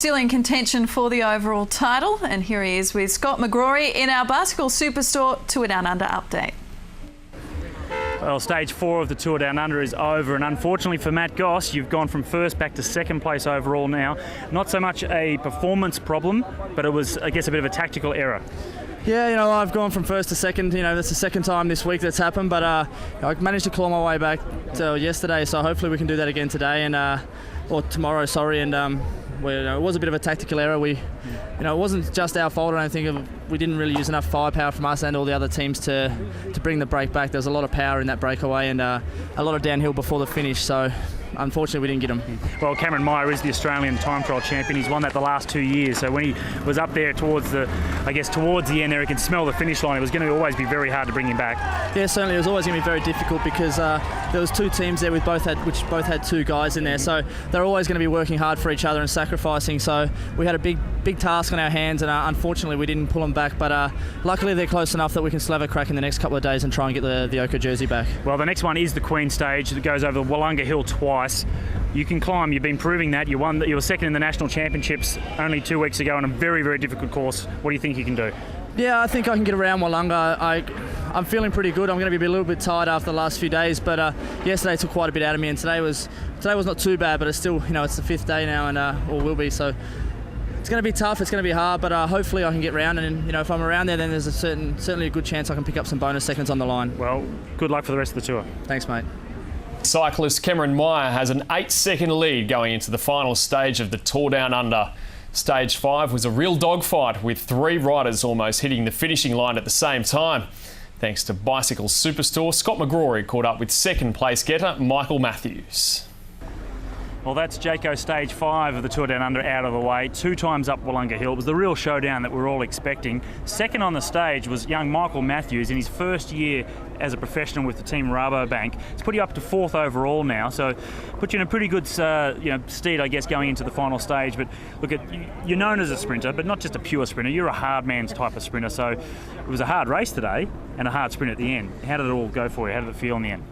still in contention for the overall title, and here he is with Scott McGrory in our Bicycle Superstore Tour Down Under update. Well, stage 4 of the Tour Down Under is over, and unfortunately for Matt Goss, you've gone from first back to second place overall now. Not so much a performance problem, but it was, I guess, a bit of a tactical error. Yeah, I've gone from first to second. That's the second time this week that's happened, but I managed to claw my way back to yesterday, so hopefully we can do that again today or tomorrow. Sorry, and it was a bit of a tactical error. It wasn't just our fault. I don't think we didn't really use enough firepower from us and all the other teams to bring the break back. There was a lot of power in that breakaway and a lot of downhill before the finish. So unfortunately, we didn't get him. Well, Cameron Meyer is the Australian time trial champion. He's won that the last 2 years. So when he was up there towards the end there, he could smell the finish line. It was going to always be very hard to bring him back. Yeah, certainly. It was always going to be very difficult because there was two teams there which both had two guys in there. So they're always going to be working hard for each other and sacrificing. So we had a big task on our hands, and unfortunately we didn't pull them back. But luckily they're close enough that we can still have a crack in the next couple of days and try and get the Oka jersey back. Well, the next one is the Queen stage that goes over the Wollonga Hill twice. You can climb. You've been proving that. You were second in the national championships only 2 weeks ago on a very, very difficult course. What do you think you can do? Yeah, I think I can get around Wollonga. I'm feeling pretty good. I'm going to be a little bit tired after the last few days, but yesterday took quite a bit out of me, and today was not too bad. But it's still, it's the 5th day now, and or will be. So it's going to be tough. It's going to be hard, but hopefully I can get round. And if I'm around there, then there's certainly a good chance I can pick up some bonus seconds on the line. Well, good luck for the rest of the tour. Thanks, mate. Cyclist Cameron Meyer has an 8-second lead going into the final stage of the Tour Down Under. Stage 5 was a real dogfight with 3 riders almost hitting the finishing line at the same time. Thanks to Bicycle Superstore, Scott McGrory caught up with second place getter Michael Matthews. Well, that's Jayco Stage 5 of the Tour Down Under out of the way. 2 times up Wollonga Hill. It was the real showdown that we're all expecting. Second on the stage was young Michael Matthews in his first year as a professional with the team Rabobank. It's put you up to 4th overall now, so put you in a pretty good stead, I guess, going into the final stage. But look, you're known as a sprinter, but not just a pure sprinter. You're a hard man's type of sprinter, so it was a hard race today and a hard sprint at the end. How did it all go for you? How did it feel in the end?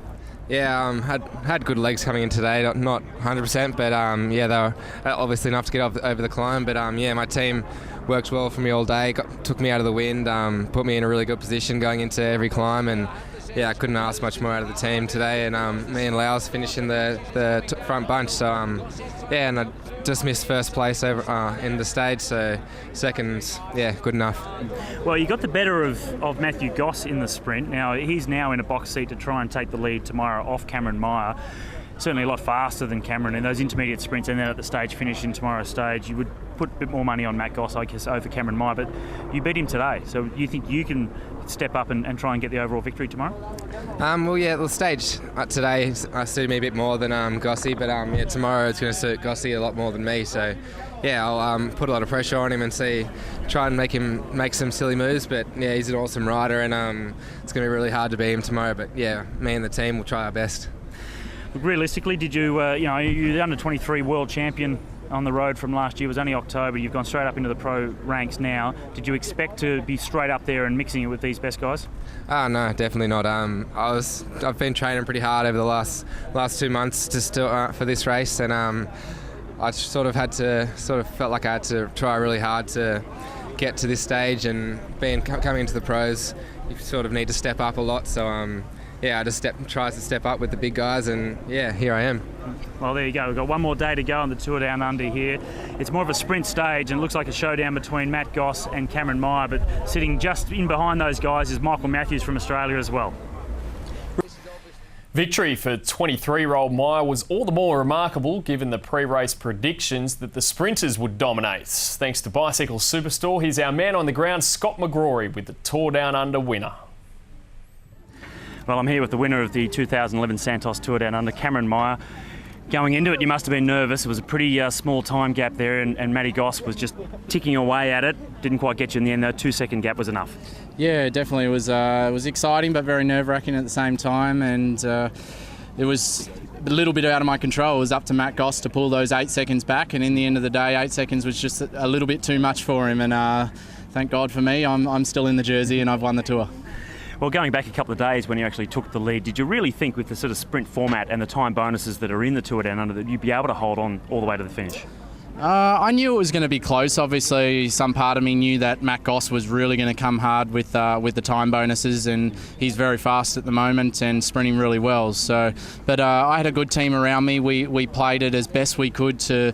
Yeah, had good legs coming in today, not 100%, but they were obviously enough to get over the climb. But my team worked well for me all day, took me out of the wind, put me in a really good position going into every climb, and I couldn't ask much more out of the team today. And me and Laos finishing the front bunch, so and I just missed first place over in the stage, so second, good enough. Well, you got the better of Matthew Goss in the sprint. Now he's now in a box seat to try and take the lead tomorrow off Cameron Meyer. Certainly a lot faster than Cameron in those intermediate sprints, and then at the stage finish in tomorrow's stage, you would put a bit more money on Matt Goss, I guess, over Cameron Meyer, but you beat him today, so you think you can step up and try and get the overall victory tomorrow? The stage today suited me a bit more than Gossy, but tomorrow it's going to suit Gossy a lot more than me, so I'll put a lot of pressure on him and try and make him make some silly moves, but he's an awesome rider, and it's going to be really hard to beat him tomorrow, but me and the team will try our best. Realistically, did you, you're the under-23 world champion on the road from last year. It was only October. You've gone straight up into the pro ranks now. Did you expect to be straight up there and mixing it with these best guys? No, definitely not. I've been training pretty hard over the last 2 months for this race, and I felt like I had to try really hard to get to this stage, and coming into the pros, you sort of need to step up a lot. So I just tries to step up with the big guys, and here I am. Well, there you go. We've got one more day to go on the Tour Down Under here. It's more of a sprint stage, and it looks like a showdown between Matt Goss and Cameron Meyer, but sitting just in behind those guys is Michael Matthews from Australia as well. Victory for 23-year-old Meyer was all the more remarkable given the pre-race predictions that the sprinters would dominate. Thanks to Bicycle Superstore, here's our man on the ground, Scott McGrory, with the Tour Down Under winner. Well, I'm here with the winner of the 2011 Santos Tour Down Under, Cameron Meyer. Going into it, you must have been nervous. It was a pretty small time gap there, and Matty Goss was just ticking away at it. Didn't quite get you in the end, though. 2-second gap was enough. Yeah, definitely. It was exciting, but very nerve-wracking at the same time, and it was a little bit out of my control. It was up to Matt Goss to pull those 8 seconds back, and in the end of the day, 8 seconds was just a little bit too much for him, and thank God for me, I'm still in the jersey and I've won the tour. Well, going back a couple of days when you actually took the lead, did you really think with the sort of sprint format and the time bonuses that are in the Tour Down Under that you'd be able to hold on all the way to the finish? I knew it was going to be close. Obviously, some part of me knew that Matt Goss was really going to come hard with the time bonuses, and he's very fast at the moment and sprinting really well. So, but I had a good team around me. We played it as best we could to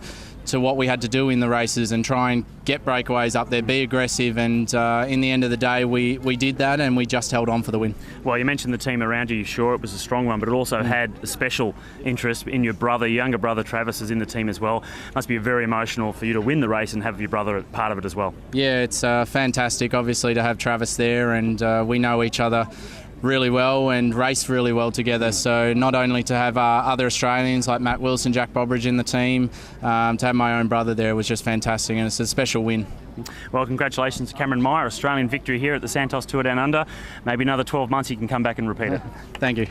what we had to do in the races and try and get breakaways up there, be aggressive, and in the end of the day we did that, and we just held on for the win. Well, you mentioned the team around you. Sure, it was a strong one, but it also had a special interest in your brother. Your younger brother Travis is in the team as well. Must be very emotional for you to win the race and have your brother part of it as well. Yeah, it's fantastic obviously to have Travis there, and we know each other really well and race really well together. So not only to have other Australians like Matt Wilson, Jack Bobridge in the team, to have my own brother there was just fantastic, and it's a special win. Well, congratulations to Cameron Meyer, Australian victory here at the Santos Tour Down Under. Maybe another 12 months he can come back and repeat it. Thank you.